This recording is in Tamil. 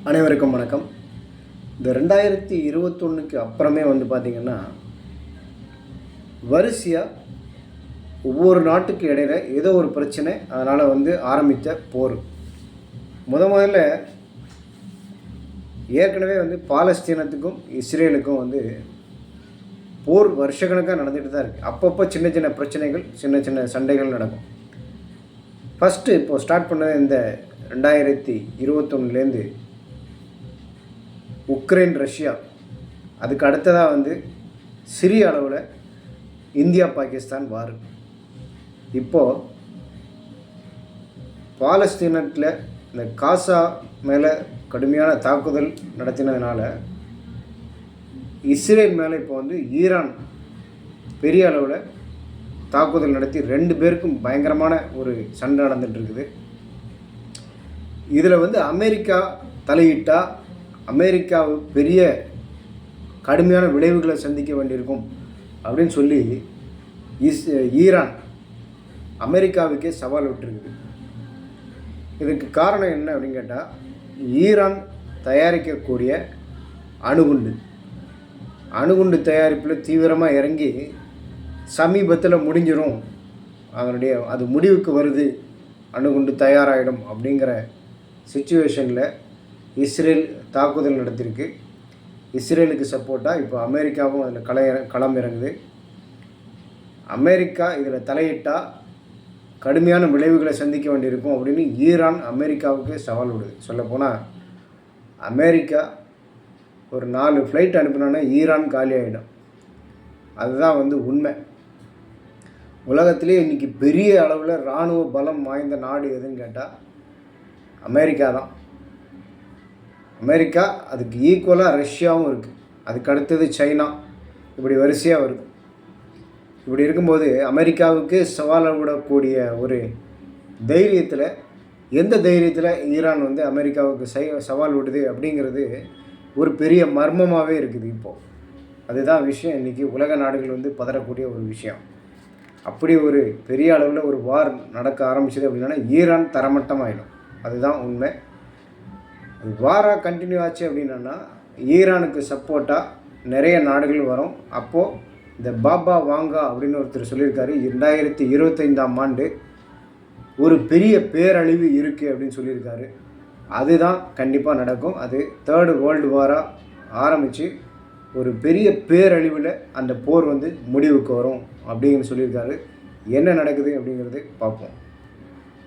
அனைவருக்கும் வணக்கம். இந்த 2021க்கு அப்புறமே பார்த்திங்கன்னா வரிசையாக ஒவ்வொரு நாட்டுக்கு இடையில ஏதோ ஒரு பிரச்சனை. அதனால் ஆரம்பித்த போர் முதல்ல ஏற்கனவே பாலஸ்தீனத்துக்கும் இஸ்ரேலுக்கும் போர் வருஷக்கணக்காக நடந்துகிட்டு தான் இருக்குது. அப்பப்போ சின்ன சின்ன பிரச்சனைகள், சின்ன சின்ன சண்டைகள் நடக்கும். ஃபஸ்ட்டு இப்போது ஸ்டார்ட் பண்ணது இந்த 2021லேருந்து உக்ரைன், ரஷ்யா, அதுக்கு அடுத்ததாக சிறிய அளவில் இந்தியா பாகிஸ்தான் வார். இப்போது பாலஸ்தீனத்தில் இந்த காசா மேலே கடுமையான தாக்குதல் நடத்தினதுனால இஸ்ரேல் மேலே இப்போ ஈரான் பெரிய அளவில் தாக்குதல் நடத்தி 2 பேருக்கும் பயங்கரமான ஒரு சண்டை நடந்துகிட்ருக்குது. இதில் அமெரிக்கா தலையிட்டால் அமெரிக்காவு பெரிய கடுமையான விளைவுகளை சந்திக்க வேண்டியிருக்கும் அப்படின்னு சொல்லி ஈரான் அமெரிக்காவுக்கே சவால் விட்டுருக்குது. இதுக்கு காரணம் என்ன அப்படின்னு கேட்டால், ஈரான் தயாரிக்கக்கூடிய அணுகுண்டு தயாரிப்பில் தீவிரமாக இறங்கி சமீபத்தில் முடிஞ்சிடும், அது முடிவுக்கு வருது, அணுகுண்டு தயாராகிடும் அப்படிங்கிற சிச்சுவேஷனில் இஸ்ரேல் தாக்குதல் நடத்தியிருக்கு. இஸ்ரேலுக்கு சப்போர்ட்டாக இப்போ அமெரிக்காவும் அதில் களம் இறங்குது. அமெரிக்கா இதில் தலையிட்டால் கடுமையான விளைவுகளை சந்திக்க வேண்டியிருக்கும் அப்படின்னு ஈரான் அமெரிக்காவுக்கு சவால் விடுது. சொல்லப்போனால் அமெரிக்கா ஒரு 4 ஃப்ளைட் அனுப்பினோன்னா ஈரான் காலி ஆகிடும். அதுதான் உண்மை. உலகத்திலே இன்றைக்கி பெரிய அளவில் இராணுவ பலம் வாய்ந்த நாடு எதுன்னு கேட்டால் அமெரிக்கா தான். அமெரிக்கா, அதுக்கு ஈக்குவலாக ரஷ்யாவும் இருக்குது, அதுக்கு அடுத்தது சைனா, இப்படி வரிசையாக வருது. இப்படி இருக்கும்போது அமெரிக்காவுக்கு சவால் விடக்கூடிய ஒரு தைரியத்தில், எந்த தைரியத்தில் ஈரான் அமெரிக்காவுக்கு சவால் விடுது அப்படிங்கிறது ஒரு பெரிய மர்மமாகவே இருக்குது. இப்போது அதுதான் விஷயம். இன்றைக்கி உலக நாடுகள் பதறக்கூடிய ஒரு விஷயம். அப்படி ஒரு பெரிய அளவில் ஒரு வார் நடக்க ஆரம்பிச்சது அப்படின்னா ஈரான் தரமட்டமாகிடும். அதுதான் உண்மை. வாராக கண்டினியூ ஆச்சு அப்படின்னா ஈரானுக்கு சப்போர்ட்டாக நிறைய நாடுகள் வரும். அப்போது இந்த பாபா வாங்கா அப்படின்னு ஒருத்தர் சொல்லியிருக்காரு, 2025ஆம் ஆண்டு ஒரு பெரிய பேரழிவு இருக்குது அப்படின்னு சொல்லியிருக்காரு. அதுதான் கண்டிப்பாக நடக்கும். அது 3rd வேர்ல்டு வாராக ஆரம்பித்து ஒரு பெரிய பேரழிவில் அந்த போர் முடிவுக்கு வரும் அப்படின்னு சொல்லியிருக்காரு. என்ன நடக்குது அப்படிங்கிறது பார்ப்போம்.